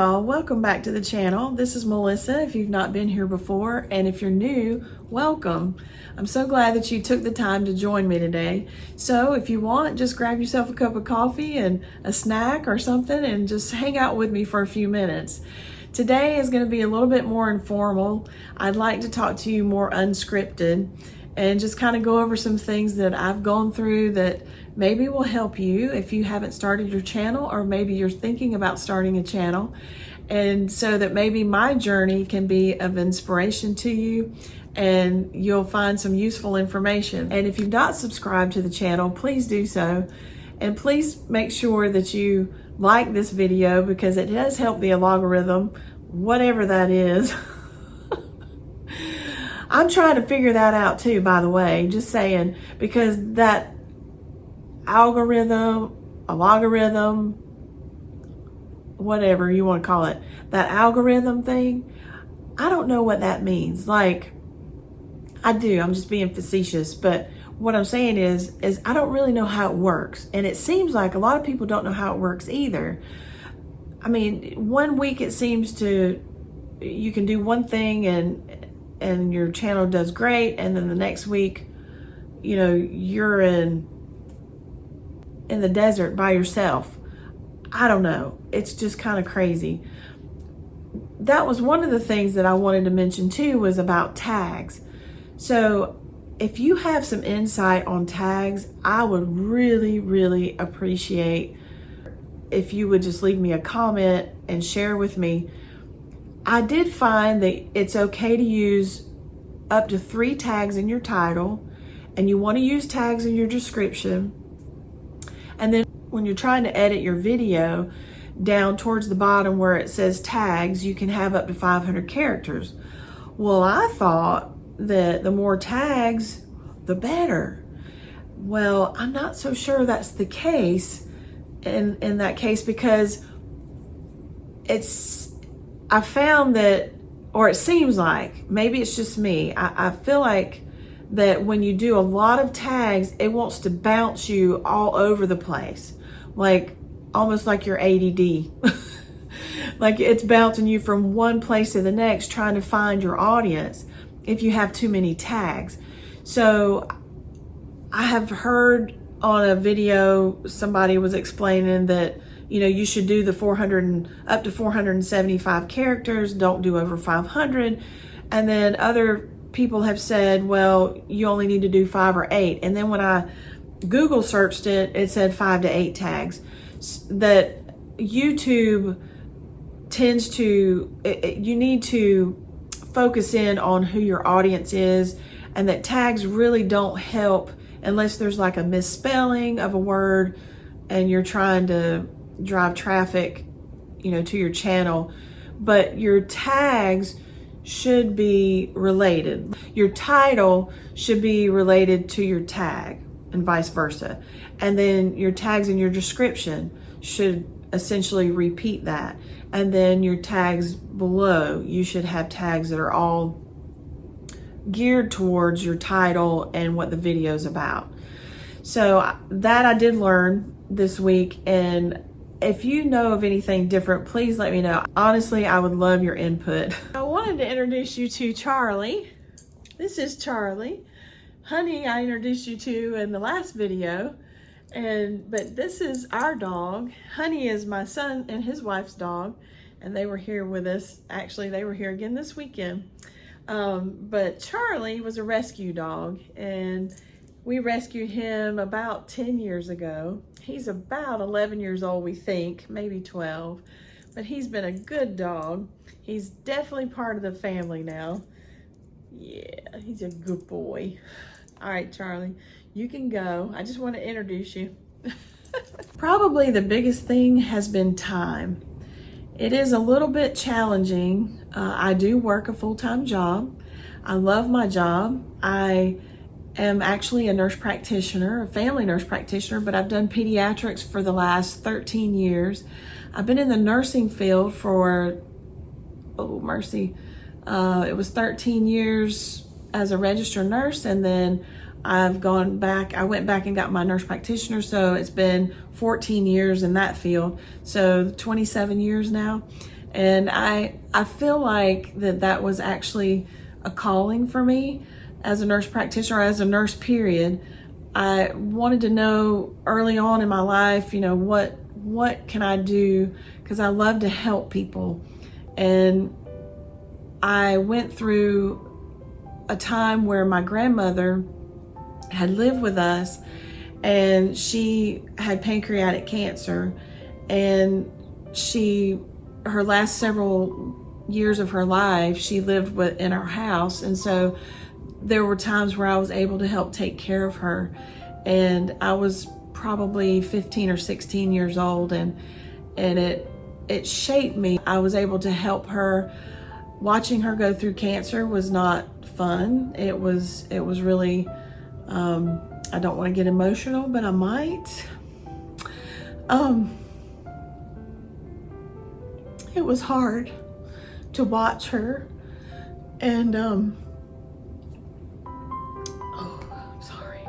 y'all, welcome back to the channel. This is Melissa if you've not been here before, and if you're new, welcome. I'm so glad that you took the time to join me today. So if you want, just grab yourself a cup of coffee and a snack or something and just hang out with me for a few minutes. Today is going to be a little bit more informal. I'd like to talk to you more unscripted and just kind of go over some things that I've gone through that maybe will help you if you haven't started your channel, or maybe you're thinking about starting a channel, and so that maybe my journey can be of inspiration to you and you'll find some useful information. And if you've not subscribed to the channel, please do so, and please make sure that you like this video because it does help the algorithm, whatever that is. I'm trying to figure that out too, by the way, just saying, because that algorithm, whatever you want to call it, that algorithm thing, I don't know what that means. Like, I'm just being facetious, but what I'm saying is I don't really know how it works. And it seems like a lot of people don't know how it works either. I mean, one week it seems to, you can do one thing and your channel does great, and then the next week, you know, you're in the desert by yourself. I don't know. It's just kind of crazy. That was one of the things that I wanted to mention too, was about tags. So if you have some insight on tags, I would really, really appreciate if you would just leave me a comment and share with me. I did find that it's okay to use up to 3 tags in your title, and you want to use tags in your description. And then when you're trying to edit your video, down towards the bottom where it says tags, you can have up to 500 characters. Well, I thought that the more tags, the better. Well, I'm not so sure that's the case in that case, because I found that, or it seems like, maybe it's just me, I feel like that when you do a lot of tags, it wants to bounce you all over the place, like almost like you're ADD. Like it's bouncing you from one place to the next, trying to find your audience if you have too many tags. So I have heard on a video, somebody was explaining that, you know, you should do the up to 475 characters, don't do over 500. And then other people have said, well, you only need to do 5 or 8. And then when I Google searched it, it said 5 to 8 tags. That YouTube tends to, you need to focus in on who your audience is, and that tags really don't help unless there's like a misspelling of a word and you're trying to drive traffic, you know, to your channel. But your tags should be related. Your title should be related to your tag and vice versa. And then your tags in your description should essentially repeat that. And then your tags below, you should have tags that are all geared towards your title and what the video is about. So that I did learn this week, and if you know of anything different, please let me know. Honestly, I would love your input. I wanted to introduce you to Charlie. This is Charlie. Honey, I introduced you to in the last video, but this is our dog. Honey is my son and his wife's dog, and they were here with us. Actually, they were here again this weekend. But Charlie was a rescue dog, and we rescued him about 10 years ago. He's about 11 years old, we think, maybe 12, but he's been a good dog. He's definitely part of the family now. Yeah, he's a good boy. All right, Charlie, you can go. I just want to introduce you. Probably the biggest thing has been time. It is a little bit challenging. I do work a full-time job. I love my job. I am actually a nurse practitioner, a family nurse practitioner, but I've done pediatrics for the last 13 years. I've been in the nursing field for, oh mercy, it was 13 years as a registered nurse, and then I went back and got my nurse practitioner, so it's been 14 years in that field, so 27 years now. And I feel like that was actually a calling for me as a nurse practitioner, as a nurse period. I wanted to know early on in my life, what can I do? Because I love to help people. And I went through a time where my grandmother had lived with us, and she had pancreatic cancer, and her last several years of her life, she lived in our house. And so there were times where I was able to help take care of her. And I was probably 15 or 16 years old, and it shaped me. I was able to help her. Watching her go through cancer was not fun. It was really, I don't want to get emotional, but I might. It was hard to watch her, and oh, I'm sorry.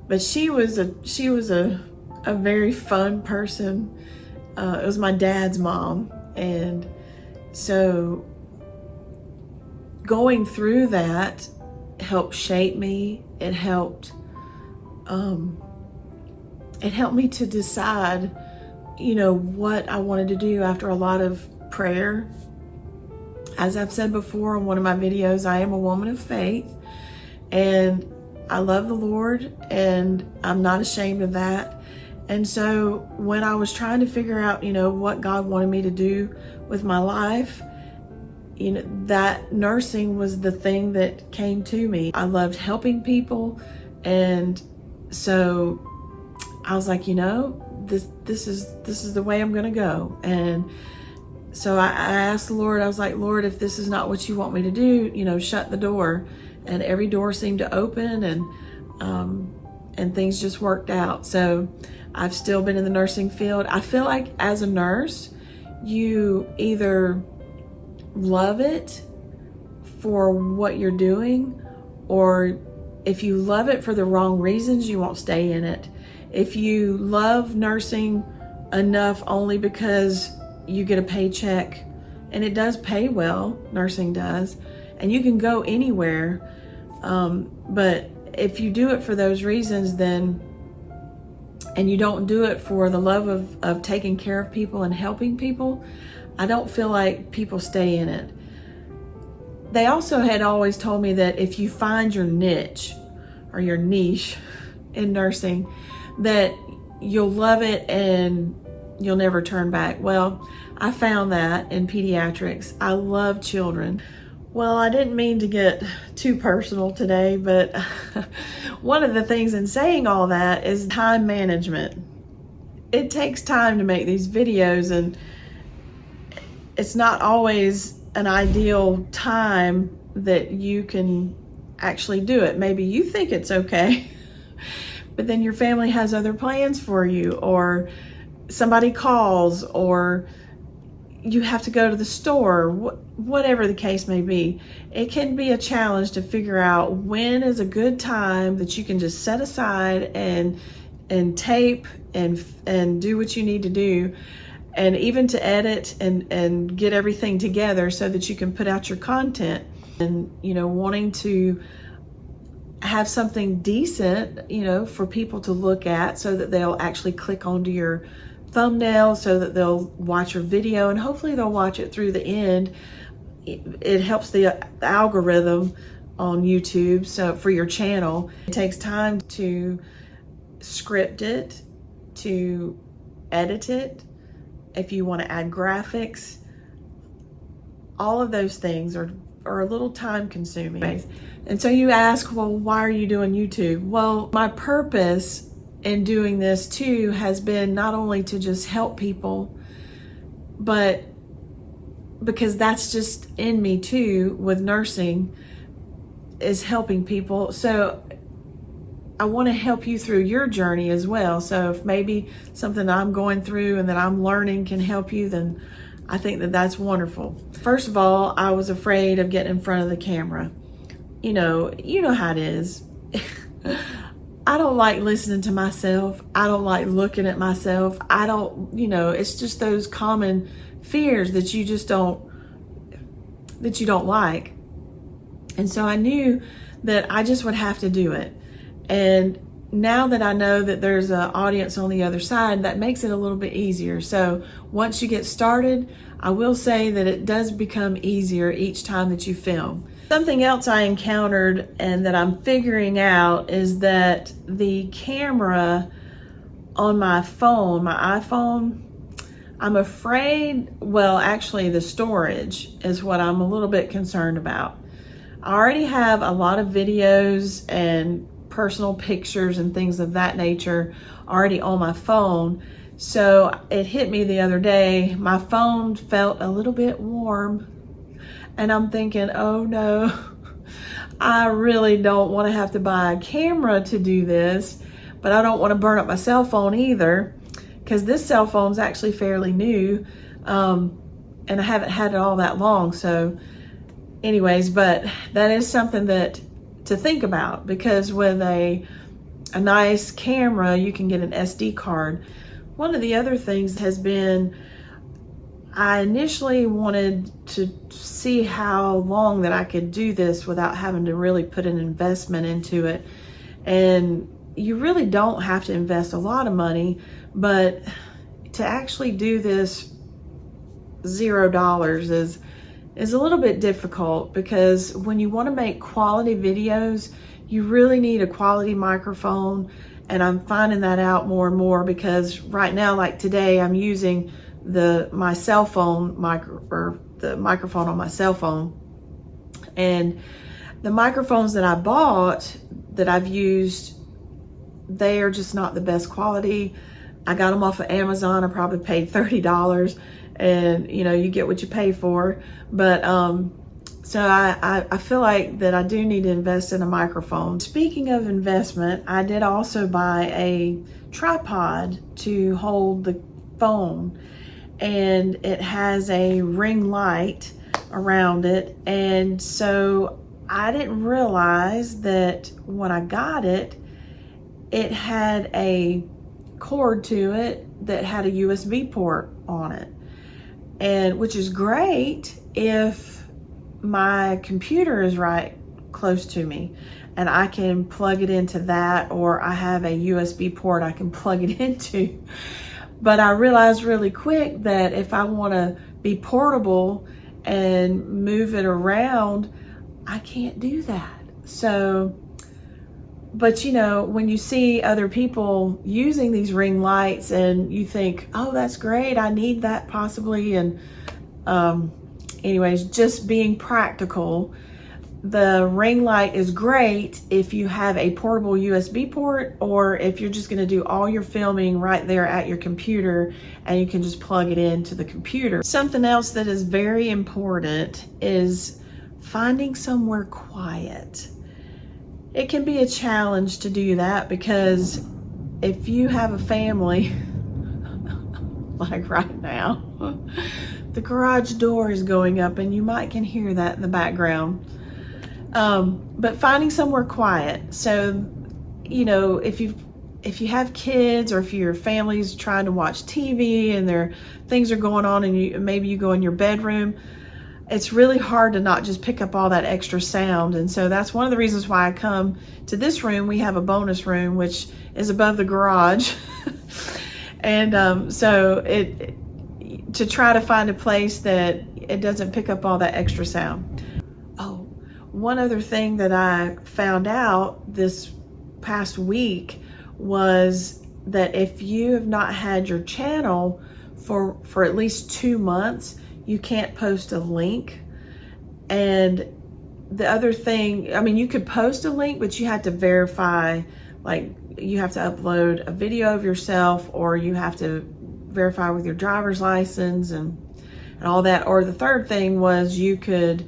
But she was a very fun person. It was my dad's mom, and so going through that helped shape me. It helped me to decide, what I wanted to do after a lot of prayer. As I've said before on one of my videos, I am a woman of faith, and I love the Lord, and I'm not ashamed of that. And so when I was trying to figure out, what God wanted me to do with my life, that nursing was the thing that came to me. I loved helping people, and so I was like, this is the way I'm gonna go. And so I asked the Lord, I was like, Lord, if this is not what you want me to do, shut the door. And every door seemed to open, and things just worked out. So I've still been in the nursing field. I feel like as a nurse, you either love it for what you're doing, or if you love it for the wrong reasons, you won't stay in it. If you love nursing enough only because you get a paycheck, and it does pay well, nursing does, and you can go anywhere, but if you do it for those reasons, and you don't do it for the love of taking care of people and helping people, I don't feel like people stay in it. They also had always told me that if you find your niche or your niche in nursing, that you'll love it and you'll never turn back. Well, I found that in pediatrics. I love children. Well, I didn't mean to get too personal today, but one of the things in saying all that is time management. It takes time to make these videos, and it's not always an ideal time that you can actually do it. Maybe you think it's okay, but then your family has other plans for you, or somebody calls, or you have to go to the store, whatever the case may be. It can be a challenge to figure out when is a good time that you can just set aside and tape and do what you need to do, and even to edit and get everything together so that you can put out your content. And wanting to have something decent, for people to look at, so that they'll actually click onto your thumbnail, so that they'll watch your video, and hopefully they'll watch it through the end. It helps the algorithm on YouTube, so for your channel. It takes time to script it, to edit it, if you want to add graphics. All of those things are a little time consuming. And so you ask, well, why are you doing YouTube? Well, my purpose in doing this too has been not only to just help people, but because that's just in me too with nursing, is helping people. So I want to help you through your journey as well. So if maybe something I'm going through and that I'm learning can help you, then I think that that's wonderful. First of all, I was afraid of getting in front of the camera. you know how it is. I don't like listening to myself. I don't like looking at myself. I don't, it's just those common fears that you don't like. And so I knew that I just would have to do it. And now that I know that there's an audience on the other side, that makes it a little bit easier. So once you get started, I will say that it does become easier each time that you film. Something else I encountered and that I'm figuring out is that the camera on my phone, my iPhone, I'm afraid, well, actually the storage is what I'm a little bit concerned about. I already have a lot of videos and personal pictures and things of that nature already on my phone. So it hit me the other day, my phone felt a little bit warm. And I'm thinking, oh no, I really don't want to have to buy a camera to do this, but I don't want to burn up my cell phone either, because this cell phone's actually fairly new, and I haven't had it all that long. So anyways, but that is something that to think about, because with a nice camera, you can get an SD card. One of the other things has been, I initially wanted to see how long that I could do this without having to really put an investment into it. And you really don't have to invest a lot of money, but to actually do this $0 is a little bit difficult, because when you want to make quality videos, you really need a quality microphone. And I'm finding that out more and more, because right now, like today, I'm using my cell phone the microphone on my cell phone, and the microphones that I bought that I've used, they are just not the best quality. I got them off of Amazon. I probably paid $30, and you get what you pay for. But so I feel like that I do need to invest in a microphone. Speaking of investment, I did also buy a tripod to hold the phone, and it has a ring light around it. And so I didn't realize that when I got it, it had a cord to it that had a USB port on it, and which is great if my computer is right close to me and I can plug it into that, or I have a USB port I can plug it into. But I realized really quick that if I want to be portable and move it around, I can't do that. So, but when you see other people using these ring lights and you think, oh, that's great, I need that possibly. And anyways, just being practical, the ring light is great if you have a portable USB port, or if you're just going to do all your filming right there at your computer and you can just plug it into the computer. Something else that is very important is finding somewhere quiet. It can be a challenge to do that, because if you have a family, like right now, the garage door is going up and you might can hear that in the background. But finding somewhere quiet. So, if you have kids, or if your family's trying to watch TV and things are going on, and maybe you go in your bedroom, it's really hard to not just pick up all that extra sound. And so that's one of the reasons why I come to this room. We have a bonus room, which is above the garage. And so to try to find a place that it doesn't pick up all that extra sound. Oh, one other thing that I found out this past week was that if you have not had your channel for at least 2 months, you can't post a link. And the other thing, you could post a link, but you have to verify, like you have to upload a video of yourself, or you have to verify with your driver's license and all that. Or the third thing was you could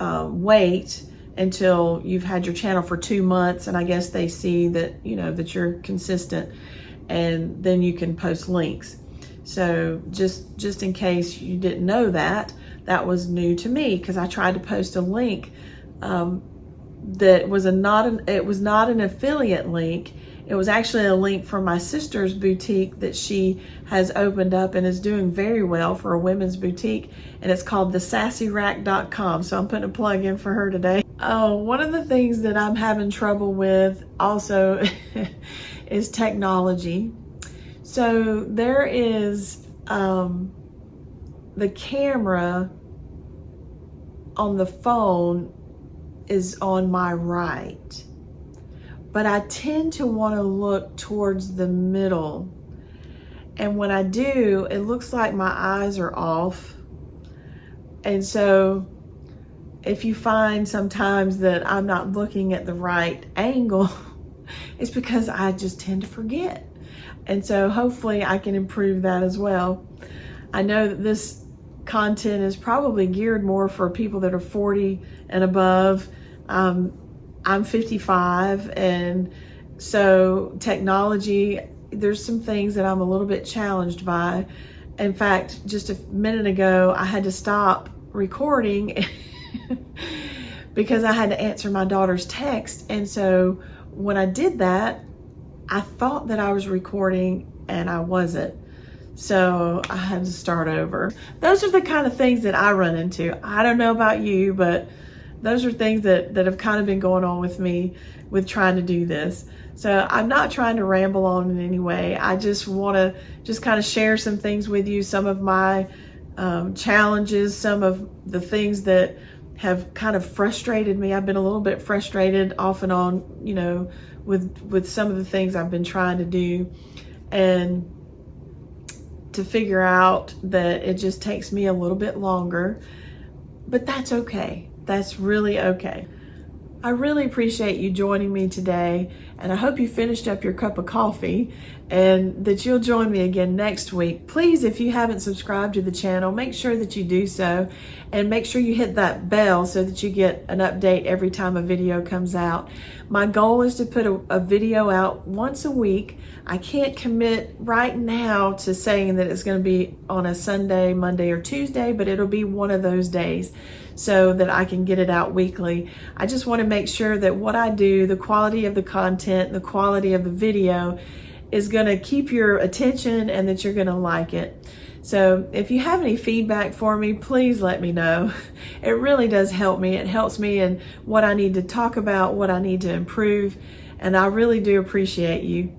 wait until you've had your channel for 2 months, and I guess they see that that you're consistent, and then you can post links. So just in case you didn't know that was new to me, because I tried to post a link that was it was not an affiliate link. It was actually a link from my sister's boutique that she has opened up and is doing very well for a women's boutique, and it's called thesassyrack.com. So I'm putting a plug in for her today. Oh, one of the things that I'm having trouble with also is technology. So there is the camera on the phone is on my right, but I tend to want to look towards the middle. And when I do, it looks like my eyes are off. And so if you find sometimes that I'm not looking at the right angle, it's because I just tend to forget. And so hopefully I can improve that as well. I know that this content is probably geared more for people that are 40 and above. I'm 55, and so technology, there's some things that I'm a little bit challenged by. In fact, just a minute ago, I had to stop recording because I had to answer my daughter's text. And so when I did that, I thought that I was recording and I wasn't. So I had to start over. Those are the kind of things that I run into. I don't know about you, but those are things that have kind of been going on with me with trying to do this. So I'm not trying to ramble on in any way. I just want to just kind of share some things with you, some of my challenges, some of the things that have kind of frustrated me. I've been a little bit frustrated off and on, you know, with some of the things I've been trying to do, and to figure out that it just takes me a little bit longer, but that's okay. That's really okay. I really appreciate you joining me today, and I hope you finished up your cup of coffee and that you'll join me again next week. Please, if you haven't subscribed to the channel, make sure that you do so, and make sure you hit that bell so that you get an update every time a video comes out. My goal is to put a video out once a week. I can't commit right now to saying that it's going to be on a Sunday, Monday, or Tuesday, but it'll be one of those days so that I can get it out weekly. I just want to make sure that what I do, the quality of the content, the quality of the video is going to keep your attention and that you're going to like it. So if you have any feedback for me, please let me know. It really does help me. It helps me in what I need to talk about, what I need to improve, and I really do appreciate you.